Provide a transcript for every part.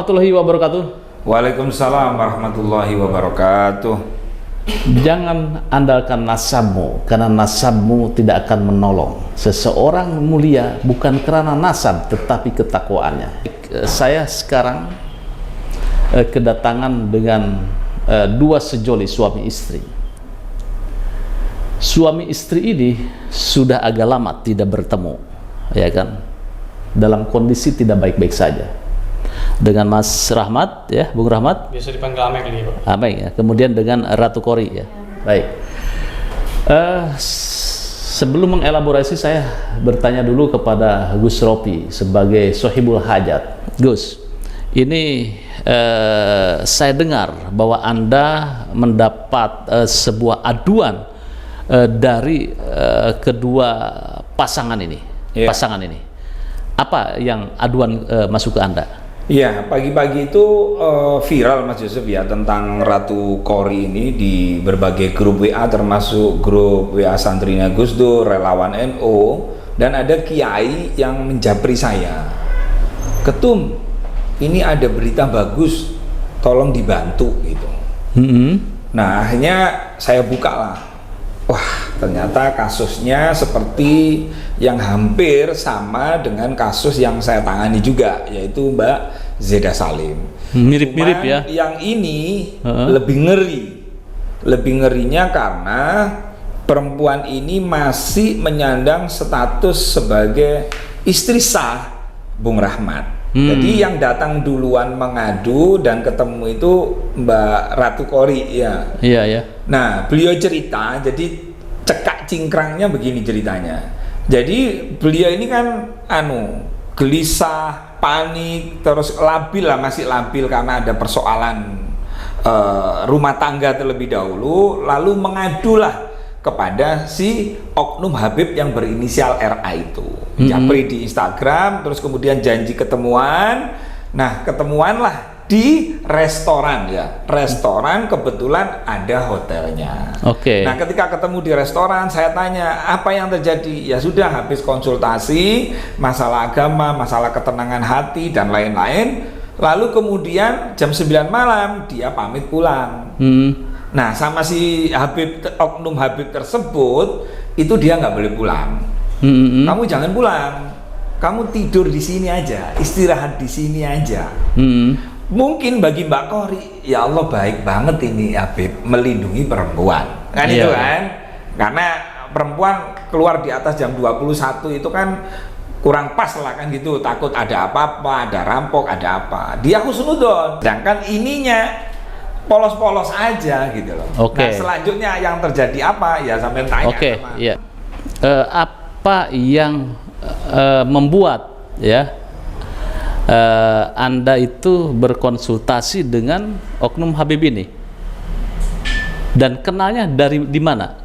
Warahmatullahi wabarakatuh. Waalaikumsalam warahmatullahi wabarakatuh. Jangan andalkan nasabmu, karena nasabmu tidak akan menolong. Seseorang mulia bukan karena nasab, tetapi ketakwaannya. Saya sekarang kedatangan dengan dua sejoli suami istri. Suami istri ini sudah agak lama tidak bertemu, ya kan? Dalam kondisi tidak baik-baik saja. Dengan Mas Rahmat, ya, Bung Rahmat. Biasa dipanggil Ameng ini, Pak. Ameng, ya. Kemudian dengan Ratu Kori, ya. Baik. Sebelum mengelaborasi, saya bertanya dulu kepada Gus Ropi sebagai Sohibul Hajat. Gus, ini saya dengar bahwa Anda mendapat sebuah aduan dari kedua pasangan ini. Yeah. Pasangan ini. Apa yang aduan masuk ke Anda? Iya, pagi-pagi itu viral Mas Yusuf ya tentang Ratu Kori ini di berbagai grup WA, termasuk grup WA santrinya Gus Dur, relawan NU, dan ada kiai yang menjapri saya. Ketum, ini ada berita bagus, tolong dibantu gitu. Nah, akhirnya saya buka lah. Wah, ternyata kasusnya seperti yang hampir sama dengan kasus yang saya tangani juga, yaitu Mbak Zeda Salim. Mirip-mirip ya. Yang ini lebih ngeri. Lebih ngerinya karena perempuan ini masih menyandang status sebagai istri sah Bung Rahmat. Jadi yang datang duluan mengadu dan ketemu itu Mbak Ratu Kori ya. Iya, ya. Nah, beliau cerita, jadi cekak cingkrangnya begini ceritanya. Jadi beliau ini kan gelisah, panik, terus labil lah, masih labil karena ada persoalan rumah tangga terlebih dahulu, lalu mengadulah kepada si oknum Habib yang berinisial RA itu. Japri di Instagram, terus kemudian janji ketemuan. Nah, ketemuanlah di restoran ya. Restoran kebetulan ada hotelnya. Oke. Nah, ketika ketemu di restoran, saya tanya, apa yang terjadi? Ya sudah, habis konsultasi masalah agama, masalah ketenangan hati dan lain-lain. Lalu kemudian jam 9 malam dia pamit pulang. Nah, sama si Habib, oknum Habib tersebut, itu dia nggak boleh pulang. Kamu jangan pulang, kamu tidur di sini aja, istirahat di sini aja. Mungkin bagi Mbak Kori, ya Allah baik banget ini Habib melindungi perempuan, kan itu kan? Karena perempuan keluar di atas jam 21 itu kan kurang pas lah kan gitu, takut ada apa-apa, ada rampok, ada apa. Dia husnudon, sedangkan ininya polos-polos aja gitu loh. Oke. Nah, selanjutnya yang terjadi apa? Ya sampai tanya. Oke, sama. iya. Apa yang membuat ya Anda itu berkonsultasi dengan oknum Habib ini? Dan kenalnya di mana?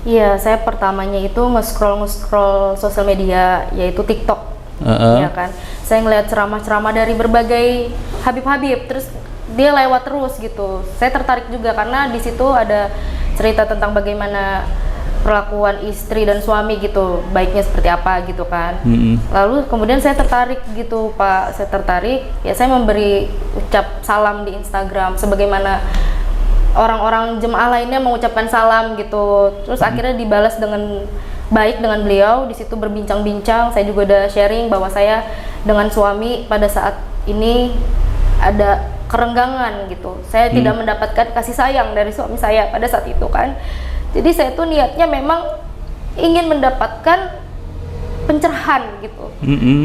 Iya, saya pertamanya itu nge-scroll sosial media, yaitu TikTok. Ya kan. Saya ngeliat ceramah-ceramah dari berbagai Habib-Habib, terus dia lewat terus gitu. Saya tertarik juga karena di situ ada cerita tentang bagaimana perlakuan istri dan suami gitu, baiknya seperti apa gitu kan. Lalu kemudian saya tertarik gitu Pak, saya tertarik, ya saya memberi ucap salam di Instagram sebagaimana orang-orang jemaah lainnya mengucapkan salam gitu. Terus akhirnya dibalas dengan baik dengan beliau, di situ berbincang-bincang. Saya juga udah sharing bahwa saya dengan suami pada saat ini ada kerenggangan gitu. Saya tidak mendapatkan kasih sayang dari suami saya pada saat itu kan. Jadi saya tuh niatnya memang ingin mendapatkan pencerahan gitu.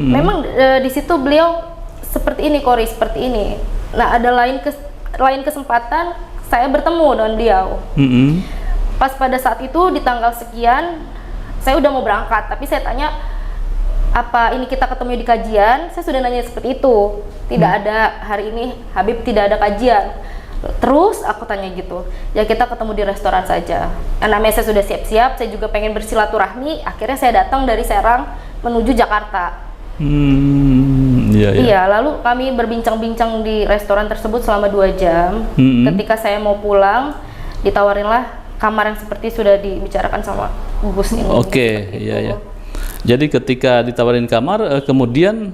Memang di situ beliau seperti ini, Kori, seperti ini. Nah, ada lain kesempatan saya bertemu dengan beliau. Pas pada saat itu di tanggal sekian saya udah mau berangkat, tapi saya tanya, apa ini kita ketemu di kajian? Saya sudah nanya seperti itu. Tidak ada hari ini Habib, tidak ada kajian. Terus aku tanya gitu, ya kita ketemu di restoran saja. Namanya saya sudah siap-siap, saya juga pengen bersilaturahmi. Akhirnya saya datang dari Serang menuju Jakarta. Iya, lalu kami berbincang-bincang di restoran tersebut selama 2 jam. Ketika saya mau pulang, ditawarinlah kamar yang seperti sudah dibicarakan sama Gus ini. Oke, iya. Jadi ketika ditawarin kamar, kemudian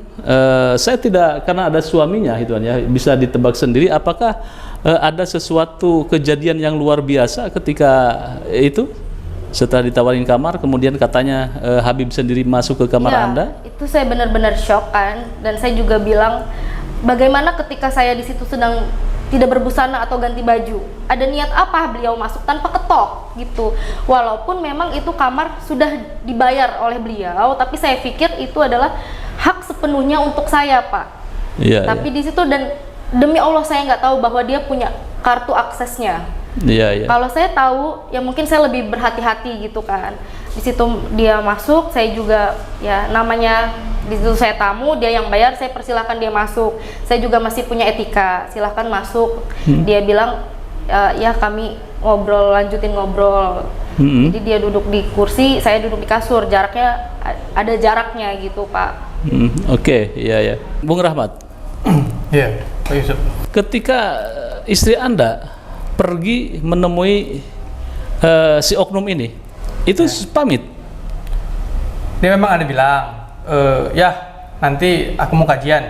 saya tidak, karena ada suaminya itu ya, bisa ditebak sendiri apakah ada sesuatu kejadian yang luar biasa ketika itu setelah ditawarin kamar, kemudian katanya Habib sendiri masuk ke kamar Ya, Anda? itu saya benar-benar shock kan, dan saya juga bilang bagaimana ketika saya di situ sedang tidak berbusana atau ganti baju, ada niat apa beliau masuk tanpa ketok gitu. Walaupun memang itu kamar sudah dibayar oleh beliau, tapi saya pikir itu adalah hak sepenuhnya untuk saya, Pak. Iya. Tapi di situ, dan demi Allah saya nggak tahu bahwa dia punya kartu aksesnya. Iya, iya. Kalau saya tahu, ya mungkin saya lebih berhati-hati gitu kan. Di situ dia masuk, saya juga ya namanya di situ saya tamu, dia yang bayar, saya persilahkan dia masuk. Saya juga masih punya etika, silahkan masuk. Dia bilang ya kami ngobrol, lanjutin ngobrol. Jadi dia duduk di kursi, saya duduk di kasur, jaraknya ada jaraknya gitu, Pak. Oke, iya ya. Bung Rahmat. Iya, Pak Yusuf. Ketika istri Anda pergi menemui si oknum ini, itu pamit? Dia memang ada bilang, ya nanti aku mau kajian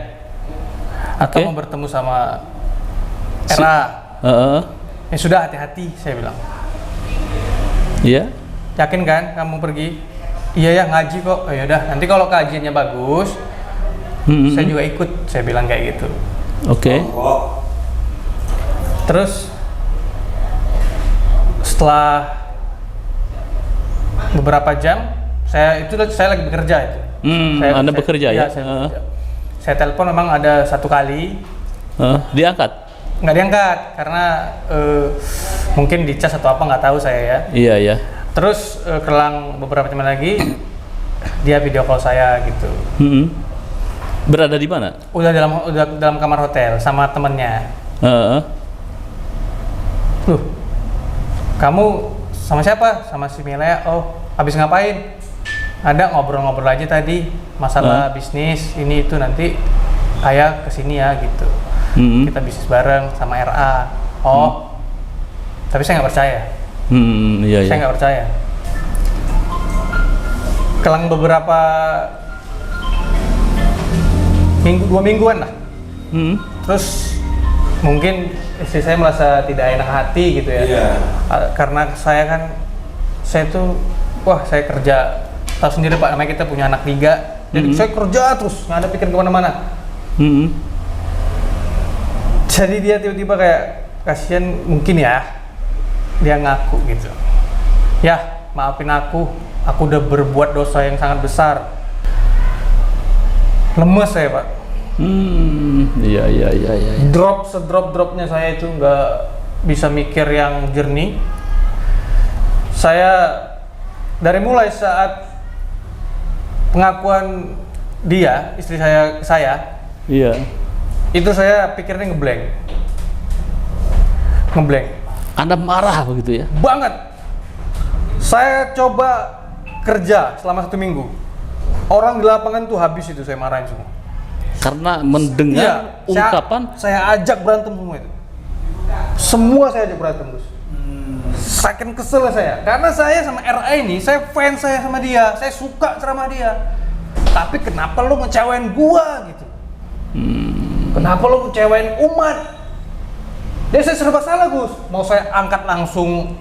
atau mau bertemu sama Era. Ya sudah, hati-hati, saya bilang. Iya. Yakin kan kamu pergi? Iya ya, ngaji kok. Oh, ya udah, nanti kalau kajiannya bagus, saya juga ikut, saya bilang kayak gitu. Oke. Terus setelah beberapa jam, saya lagi bekerja itu. Anda bekerja ya? Saya telepon, memang ada satu kali. Diangkat? Nggak diangkat karena mungkin dicas atau apa, nggak tahu saya ya. Iya ya. Terus kelang beberapa jam lagi dia video call saya gitu. Berada di mana? Udah dalam kamar hotel sama temennya. Loh, kamu sama siapa? Sama si Milea. Oh, habis ngapain? Ada ngobrol-ngobrol aja tadi masalah bisnis ini itu, nanti kayak kesini ya gitu. Kita bisnis bareng sama RA. Oh, tapi saya nggak percaya. Iya, Saya nggak percaya. Kelang beberapa dua mingguan lah. Terus mungkin istri saya merasa tidak enak hati gitu ya. Karena saya tuh, saya kerja, tahu sendiri Pak, namanya kita punya anak 3. Jadi saya kerja terus, nggak ada pikir kemana-mana. Jadi dia tiba-tiba kayak kasihan mungkin ya, dia ngaku gitu. Ya, maafin aku udah berbuat dosa yang sangat besar. Lemes saya Pak. Iya. Sedrop-dropnya saya itu nggak bisa mikir yang jernih. Saya dari mulai saat pengakuan dia, istri saya ke saya, iya, itu saya pikirnya ngeblank. Anda marah begitu ya? Banget. Saya coba kerja selama 1 minggu. Orang di lapangan tuh habis itu saya marahin semua. Karena mendengar ungkapan. Saya ajak berantem semua itu. Semua saya ajak berantem terus. Saking kesel saya. Karena saya sama RA ini, saya fans saya sama dia. Saya suka ceramah dia. Tapi kenapa lo ngecewain gua gitu? Kenapa lo ngecewain umat? Dia saya serba salah Gus. Mau saya angkat langsung,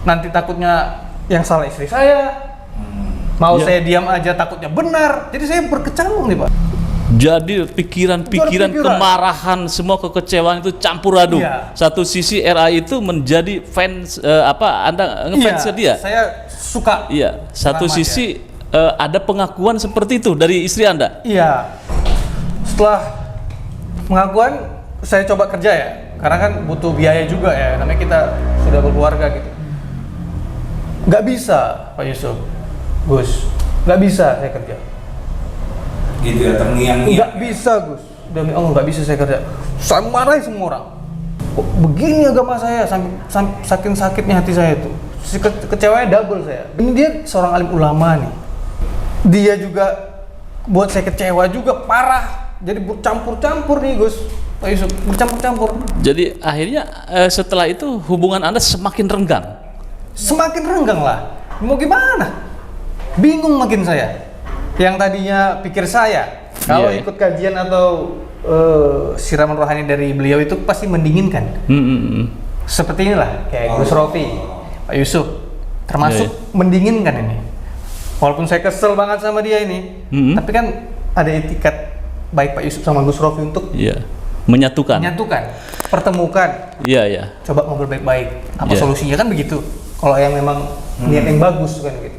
nanti takutnya yang salah istri saya. Mau saya diam aja takutnya benar. Jadi saya berkecamuk nih Pak. Jadi pikiran-pikiran, kemarahan, semua kekecewaan itu campur aduk. Iya. Satu sisi RA itu menjadi fans, Anda ngefans dia? Saya suka. Iya. Satu sisi ada pengakuan seperti itu dari istri Anda? Iya. Setelah pengakuan, saya coba kerja ya. Karena kan butuh biaya juga ya. Namanya kita sudah berkeluarga gitu. Nggak bisa Pak Yusuf, Gus. Nggak bisa saya kerja. Gitu ya, terngiang-ngiang. Nggak bisa Gus, demi Allah nggak bisa saya kerja. Saya marahin semua orang. Kok begini agama saya, sampai saking sakitnya hati saya itu. Kecewanya double saya. Ini dia seorang alim ulama nih. Dia juga buat saya kecewa juga parah. Jadi bercampur-campur nih Gus, Pak Yusuf, bercampur-campur. Jadi akhirnya setelah itu hubungan Anda semakin renggang? Semakin renggang lah. Mau gimana? Bingung makin saya. Yang tadinya pikir saya kalau Iya. ikut kajian atau siraman rohani dari beliau itu pasti mendinginkan. Seperti inilah kayak Gus Rofi, Pak Yusuf, termasuk mendinginkan ini. Walaupun saya kesel banget sama dia ini, tapi kan ada etikat baik Pak Yusuf sama Gus Rofi untuk menyatukan, pertemukan. Iya. Coba ngobrol baik-baik. Apa solusinya kan begitu? Kalau yang memang niat yang bagus kan gitu.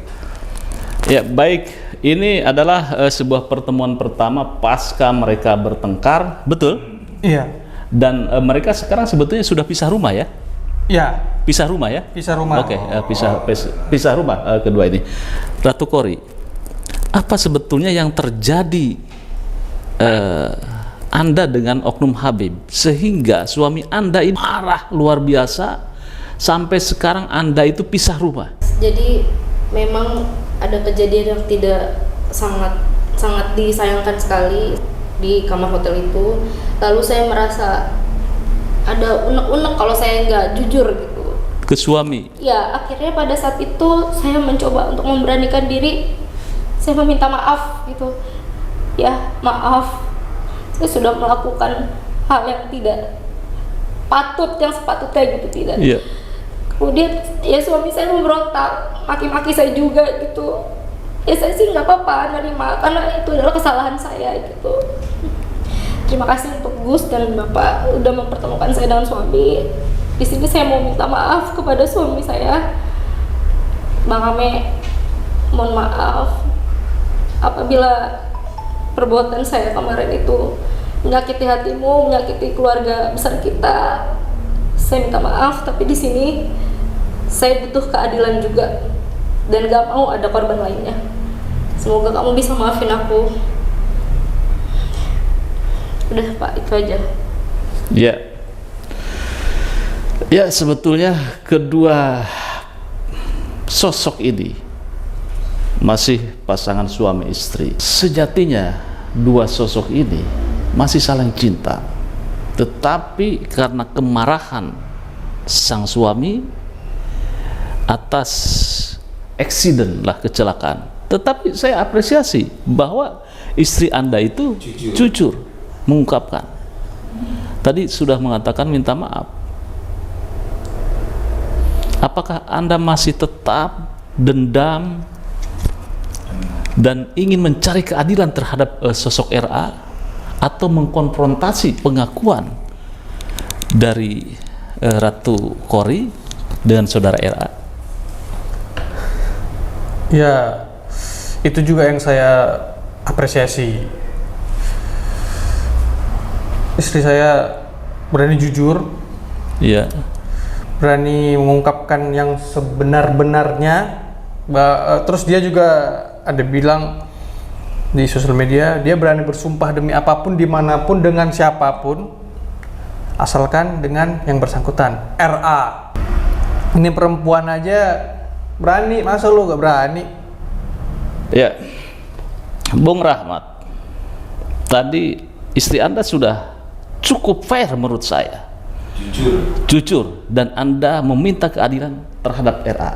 Ya, baik. Ini adalah sebuah pertemuan pertama pasca mereka bertengkar, betul? Iya. Dan mereka sekarang sebetulnya sudah pisah rumah ya? Iya. Pisah rumah ya? Pisah rumah. Oke, pisah rumah kedua ini. Ratu Kori, apa sebetulnya yang terjadi Anda dengan Oknum Habib sehingga suami Anda ini marah luar biasa sampai sekarang Anda itu pisah rumah? Jadi memang ada kejadian yang tidak sangat disayangkan sekali di kamar hotel itu. Lalu saya merasa ada unek-unek kalau saya nggak jujur gitu ke suami. Ya, akhirnya pada saat itu saya mencoba untuk memberanikan diri. Saya meminta maaf gitu. Ya, maaf. Saya sudah melakukan hal yang tidak patut, yang sepatutnya gitu, tidak. Iya. Kemudian ya suami saya memberontak, maki-maki saya juga gitu. Ya saya sih nggak apa-apa nerima karena itu adalah kesalahan saya gitu. Terima kasih untuk Gus dan Bapak udah mempertemukan saya dengan suami. Di sini saya mau minta maaf kepada suami saya, Bang Ame. Mohon maaf apabila perbuatan saya kemarin itu menyakiti hatimu, menyakiti keluarga besar kita. Saya minta maaf, tapi di sini saya butuh keadilan juga dan gak mau ada korban lainnya. Semoga kamu bisa maafin aku. Udah Pak, itu aja. Ya. Ya, sebetulnya kedua sosok ini masih pasangan suami istri. Sejatinya dua sosok ini masih saling cinta. Tetapi karena kemarahan sang suami atas accident lah, kecelakaan. Tetapi saya apresiasi bahwa istri Anda itu jujur mengungkapkan. Tadi sudah mengatakan minta maaf. Apakah Anda masih tetap dendam dan ingin mencari keadilan terhadap sosok RA atau mengkonfrontasi pengakuan dari Ratu Kori dengan saudara RA? Ya, itu juga yang saya apresiasi. Istri saya berani jujur, berani mengungkapkan yang sebenar-benarnya. Terus dia juga ada bilang di sosial media, dia berani bersumpah demi apapun, dimanapun, dengan siapapun, asalkan dengan yang bersangkutan, RA. Ini perempuan aja berani, masa lu gak berani? Ya, Bung Rahmat, tadi istri Anda sudah cukup fair menurut saya, jujur, dan Anda meminta keadilan terhadap RA.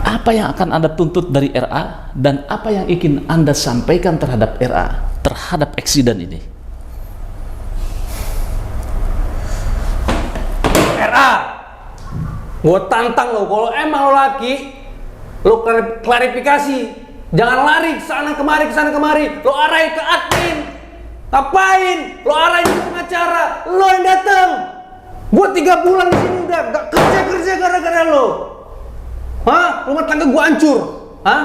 Apa yang akan Anda tuntut dari RA dan apa yang ingin Anda sampaikan terhadap RA terhadap eksiden ini? RA, gue tantang lo, kalau emang lo laki, lo klarifikasi, jangan lari kesana kemari, lo arahin ke admin. Ngapain? Lo arahin ke pengacara, lo yang datang. Gue 3 bulan di sini udah gak kerja gara-gara lo. Hah? Rumah tangga gue hancur. Hah?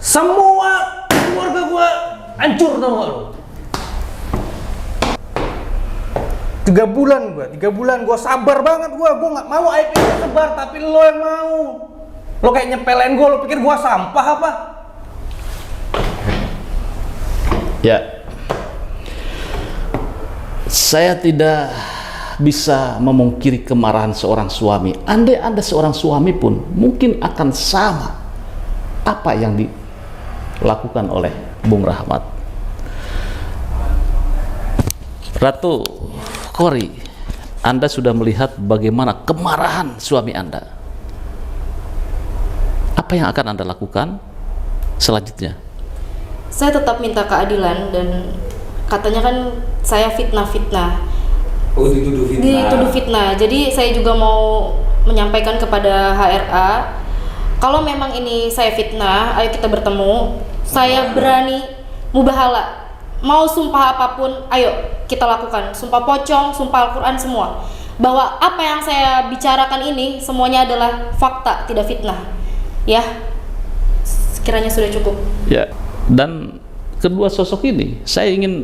Semua keluarga gue hancur, tau gak lo? 3 bulan gue sabar banget, gue gak mau aib ini sebar, tapi lo yang mau. Lo kayak nyepelin gue, lo pikir gue sampah apa? Ya, saya tidak bisa memungkiri kemarahan seorang suami. Andai Anda seorang suami pun mungkin akan sama apa yang dilakukan oleh Bung Rahmat. Ratu Kori, Anda sudah melihat bagaimana kemarahan suami Anda. apa yang akan Anda lakukan selanjutnya? Saya tetap minta keadilan, dan katanya kan saya fitnah-fitnah. Oh, dituduh fitnah. Jadi saya juga mau menyampaikan kepada HRA, kalau memang ini saya fitnah, ayo kita bertemu. Saya berani mubahala. Mau sumpah apapun, ayo kita lakukan. Sumpah pocong, sumpah Al-Quran, semua. Bahwa apa yang saya bicarakan ini semuanya adalah fakta, tidak fitnah. Ya, sekiranya sudah cukup. Ya, dan kedua sosok ini saya ingin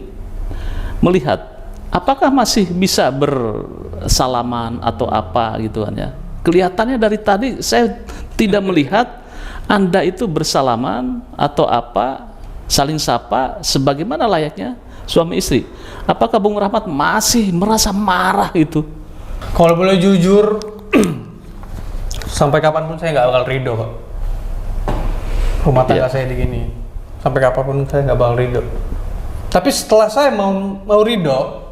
melihat apakah masih bisa bersalaman atau apa gitu kan ya. Kelihatannya dari tadi saya tidak melihat Anda itu bersalaman atau apa, saling sapa sebagaimana layaknya suami istri. Apakah Bung Rahmat masih merasa marah itu? Kalau boleh jujur, sampai kapanpun saya nggak bakal ridho kok. Rumah tangga saya digini, sampai kapanpun saya nggak bakal ridho. Tapi setelah saya mau ridho,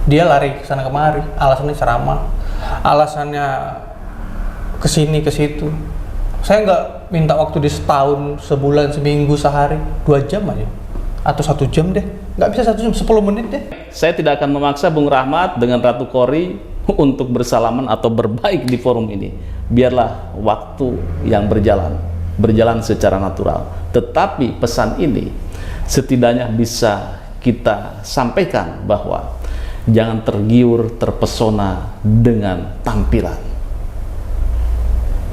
dia lari ke sana kemari, alasannya ceramah, alasannya kesini ke situ. Saya nggak minta waktu di setahun, sebulan, seminggu, sehari, 2 jam aja, atau 1 jam deh. Nggak bisa 1 jam, 10 menit deh. Saya tidak akan memaksa Bung Rahmat dengan Ratu Kori untuk bersalaman atau berbaik di forum ini. Biarlah waktu yang berjalan secara natural. Tetapi pesan ini setidaknya bisa kita sampaikan bahwa jangan tergiur, terpesona dengan tampilan.